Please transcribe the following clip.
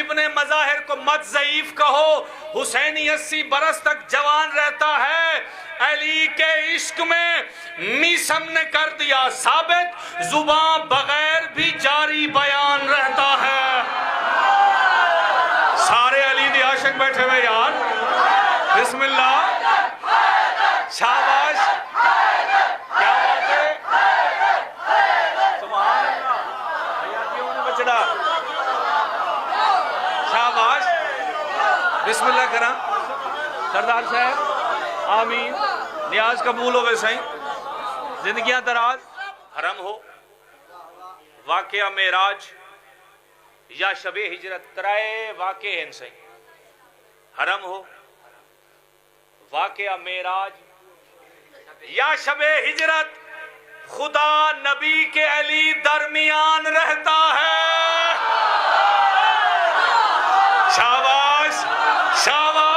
इब्ने मज़ाहिर को मत ज़ईफ कहो। हुसैनी 80 बरस तक जवान रहता है। अली के इश्क में मीसम ने कर दिया साबित, जुबान बगैर भी जारी बयान रहता है। सारे अली दे आशिक बैठे हुए यार, बिस्मिल्लाह, शाबाश, क्या बात है, सुभान अल्लाह, हयातियों ने बचड़ा, शाबाश, बिस्मिल्लाह करा सरदार साहब, आमीन, नियाज कबूल हो वैसे ही, जिंदगियां दराज, हरम हो, वाक़या मेराज या शबे हिजरत तराए वाक़े हैं सही, हरम हो, वाक़या मेराज या शबे हिजरत, खुदा नबी के अली दरमियान रहता है। शाबाश, शाबाश।